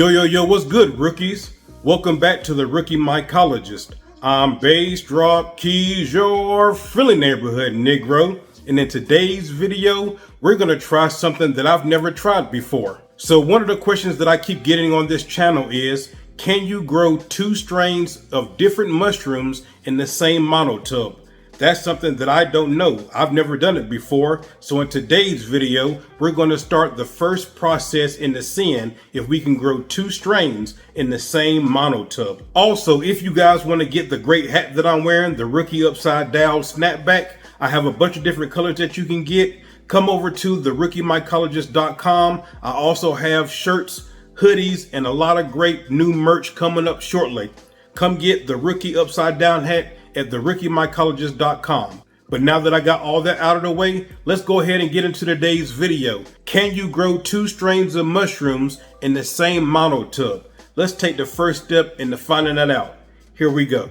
Yo, what's good, rookies? Welcome back to the Rookie Mycologist. I'm Bass Drop Keys, your friendly neighborhood Negro. And in today's video, we're gonna try something that I've never tried before. So one of the questions that I keep getting on this channel is, can you grow two strains of different mushrooms in the same monotub? That's something that I don't know. I've never done it before. So in today's video, we're going to start the first process into seeing if we can grow two strains in the same monotub. Also, if you guys want to get the great hat that I'm wearing, the Rookie Upside Down Snapback, I have a bunch of different colors that you can get. Come over to theRookieMycologist.com. I also have shirts, hoodies, and a lot of great new merch coming up shortly. Come get the Rookie Upside Down hat at theRookieMycologist.com. But now that I got all that out of the way, let's go ahead and get into today's video. Can you grow two strains of mushrooms in the same monotub? Let's take the first step into finding that out. Here we go.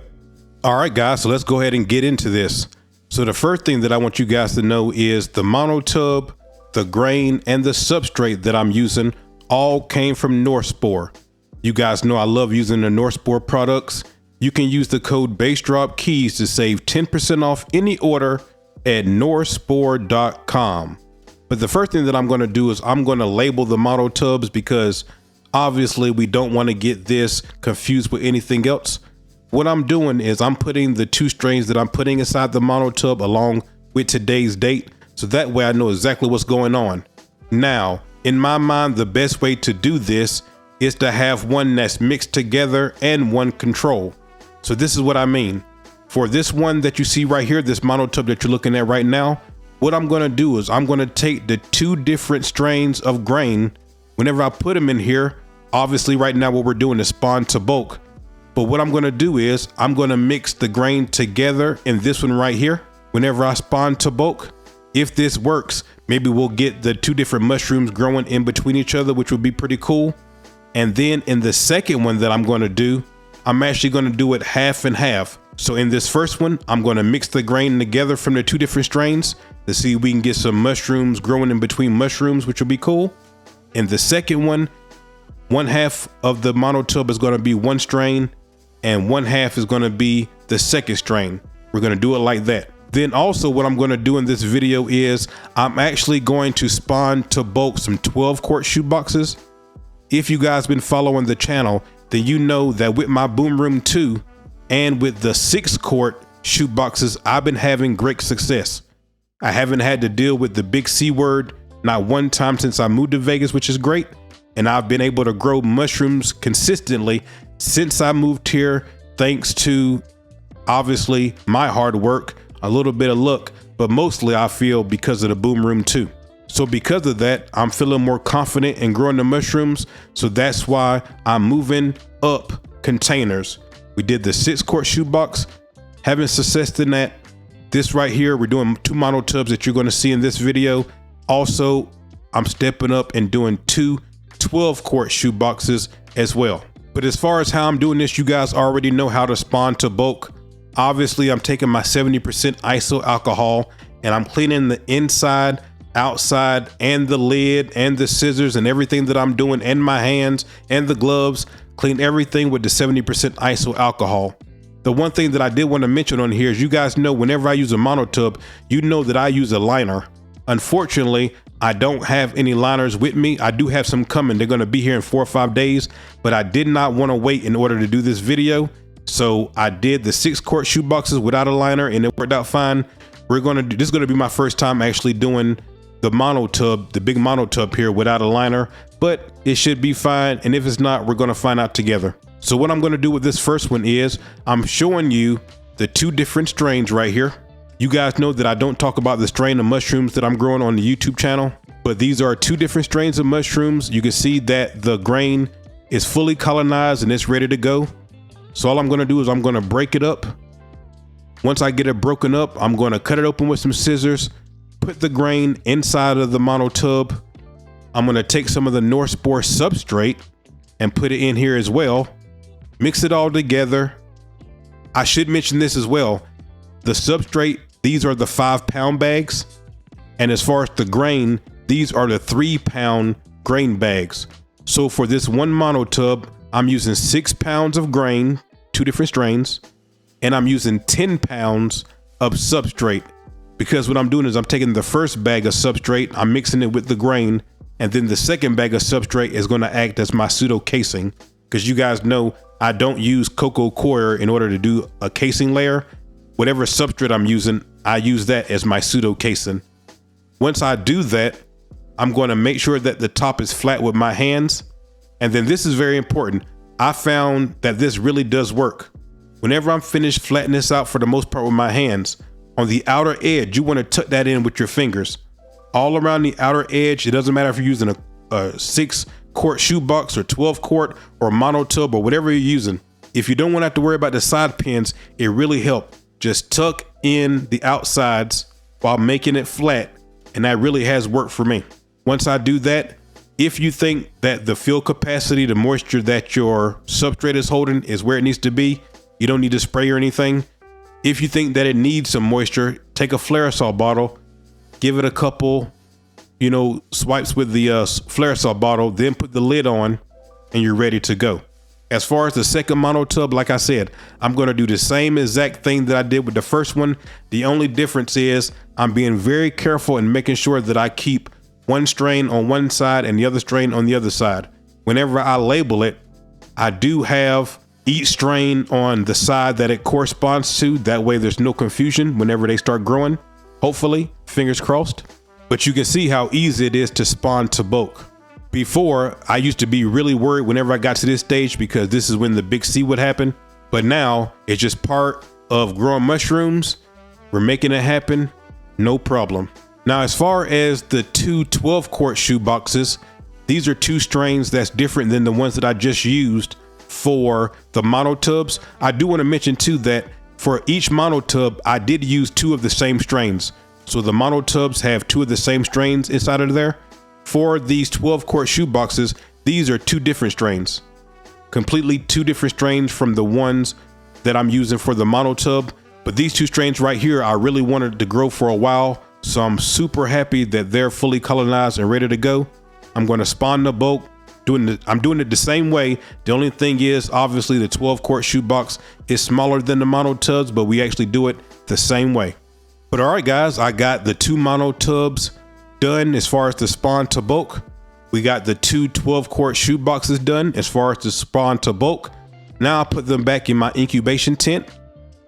All right, guys, so let's go ahead and get into this. So the first thing that I want you guys to know is the monotub, the grain, and the substrate that I'm using all came from Northspore. You guys know I love using the Northspore products. You can use the code BassDropKeys to save 10% off any order at northspore.com. But the first thing that I'm going to do is I'm going to label the monotubs because obviously we don't want to get this confused with anything else. What I'm doing is I'm putting the two strains that I'm putting inside the monotub along with today's date, so that way I know exactly what's going on. Now, in my mind, the best way to do this is to have one that's mixed together and one control. So this is what I mean. For this one that you see right here, this monotub that you're looking at right now, what I'm going to do is I'm going to take the two different strains of grain. Whenever I put them in here, obviously right now what we're doing is spawn to bulk. But what I'm going to do is I'm going to mix the grain together in this one right here. Whenever I spawn to bulk, if this works, maybe we'll get the two different mushrooms growing in between each other, which would be pretty cool. And then in the second one that I'm going to do, I'm actually going to do it half and half. So in this first one, I'm going to mix the grain together from the two different strains to see if we can get some mushrooms growing in between mushrooms, which will be cool. In the second one half of the monotub is going to be one strain and one half is going to be the second strain. We're going to do it like that. Then also what I'm going to do in this video is I'm actually going to spawn to bulk some 12-quart shoe boxes. If you guys been following the channel, then you know that with my Boom Room 2 and with the 6-quart shoe boxes, I've been having great success. I haven't had to deal with the big C word not one time since I moved to Vegas, which is great. And I've been able to grow mushrooms consistently since I moved here, thanks to obviously my hard work, a little bit of luck, but mostly I feel because of the Boom Room 2. So because of that, I'm feeling more confident in growing the mushrooms. So that's why I'm moving up containers. We did the 6-quart shoebox, having success in that. This right here, we're doing two monotubs that you're going to see in this video. Also, I'm stepping up and doing two 12-quart shoe boxes as well. But as far as how I'm doing this, you guys already know how to spawn to bulk. Obviously, I'm taking my 70% iso alcohol and I'm cleaning the inside, outside, and the lid and the scissors and everything that I'm doing, and my hands and the gloves. Clean everything with the 70% iso alcohol. The one thing that I did want to mention on here is, you guys know whenever I use a monotub, you know that I use a liner. Unfortunately, I don't have any liners with me. I do have some coming. They're going to be here in 4 or 5 days, but I did not want to wait in order to do this video. So I did the 6-quart shoe boxes without a liner and it worked out fine. We're going to do, this is going to be my first time actually doing the monotub, the big monotub here without a liner, but it should be fine. And if it's not, we're going to find out together. So what I'm going to do with this first one is I'm showing you the two different strains right here. You guys know that I don't talk about the strain of mushrooms that I'm growing on the YouTube channel, but these are two different strains of mushrooms. You can see that the grain is fully colonized and it's ready to go. So all I'm going to do is I'm going to break it up. Once I get it broken up, I'm going to cut it open with some scissors, put the grain inside of the monotub. I'm going to take some of the Northspore substrate and put it in here as well. Mix it all together. I should mention this as well. The substrate, these are the 5-pound bags. And as far as the grain, these are the 3-pound grain bags. So for this one Monotub, I'm using 6 pounds of grain, 2 different strains, and I'm using 10 pounds of substrate, because what I'm doing is I'm taking the first bag of substrate, I'm mixing it with the grain, and then the second bag of substrate is going to act as my pseudo casing, because you guys know I don't use cocoa coir in order to do a casing layer. Whatever substrate I'm using, I use that as my pseudo casing. Once I do that, I'm going to make sure that the top is flat with my hands. And then this is very important. I found that this really does work. Whenever I'm finished flattening this out for the most part with my hands, on the outer edge, you want to tuck that in with your fingers. All around the outer edge, it doesn't matter if you're using a 6 quart shoebox or 12 quart or Monotub or whatever you're using. If you don't want to have to worry about the side pins, it really helps. Just tuck in the outsides while making it flat, and that really has worked for me. Once I do that, if you think that the fill capacity, the moisture that your substrate is holding is where it needs to be, you don't need to spray or anything. If you think that it needs some moisture, take a Flairosol bottle, give it a couple, swipes with the Flairosol bottle, then put the lid on, and you're ready to go. As far as the second Monotub, like I said, I'm going to do the same exact thing that I did with the first one. The only difference is I'm being very careful and making sure that I keep one strain on one side and the other strain on the other side. Whenever I label it, I do have each strain on the side that it corresponds to. That way there's no confusion whenever they start growing. Hopefully, fingers crossed. But you can see how easy it is to spawn to bulk. Before, I used to be really worried whenever I got to this stage because this is when the big C would happen. But now it's just part of growing mushrooms. We're making it happen, no problem. Now, as far as the 2 12 quart shoe boxes, these are 2 strains that's different than the ones that I just used for the Monotubs. I do want to mention too that for each Monotub, I did use 2 of the same strains. So the Monotubs have 2 of the same strains inside of there. For these 12 quart shoe boxes, these are 2 different strains, completely 2 different strains from the ones that I'm using for the Monotub. But these 2 strains right here, I really wanted to grow for a while. So I'm super happy that they're fully colonized and ready to go. I'm going to spawn the bulk. I'm doing it the same way. The only thing is, obviously, the 12 quart shoe box is smaller than the Monotubs, but we actually do it the same way. But all right, guys, I got the 2 Monotubs done as far as the spawn to bulk. We got the 2 12 quart shoe boxes done as far as the spawn to bulk. Now I put them back in my incubation tent.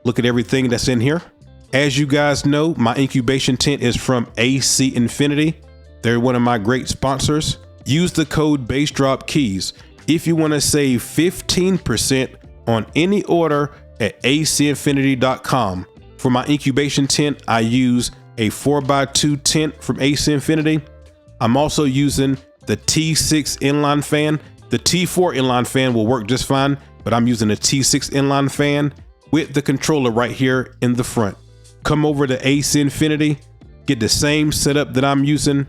Look at everything that's in here. As you guys know, my incubation tent is from AC Infinity. They're one of my great sponsors. Use the code BassDropKeys if you want to save 15% on any order at acinfinity.com. For my incubation tent, I use a 4x2 tent from AC Infinity. I'm also using the T6 inline fan. The T4 inline fan will work just fine, but I'm using a T6 inline fan with the controller right here in the front. Come over to AC Infinity, get the same setup that I'm using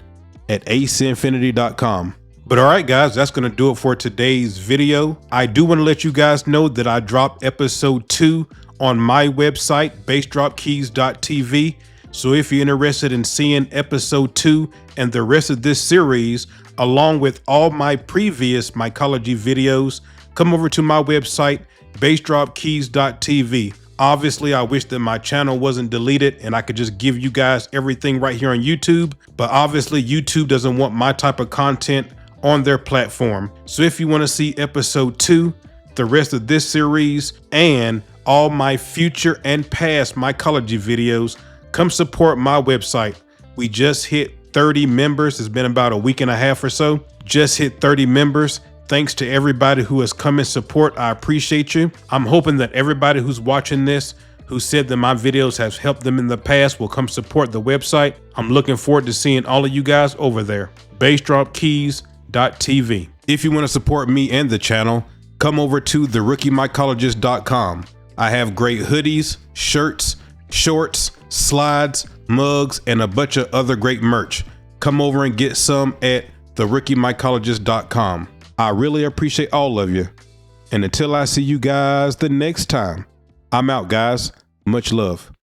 at acinfinity.com. But all right, guys, that's going to do it for today's video. I do want to let you guys know that I dropped episode 2 on my website, bassdropkeys.tv. So if you're interested in seeing episode 2 and the rest of this series, along with all my previous mycology videos, come over to my website, bassdropkeys.tv. Obviously, I wish that my channel wasn't deleted and I could just give you guys everything right here on YouTube, but obviously YouTube doesn't want my type of content on their platform. So if you want to see episode 2, the rest of this series, and all my future and past mycology videos, come support my website. We just hit 30 members. It's been about a week and a half or so. Just hit 30 members. Thanks to everybody who has come and support. I appreciate you. I'm hoping that everybody who's watching this, who said that my videos have helped them in the past, will come support the website. I'm looking forward to seeing all of you guys over there. bassdropkeys.tv. If you want to support me and the channel, come over to therookiemycologist.com. I have great hoodies, shirts, shorts, slides, mugs, and a bunch of other great merch. Come over and get some at therookiemycologist.com. I really appreciate all of you. And until I see you guys the next time, I'm out, guys. Much love.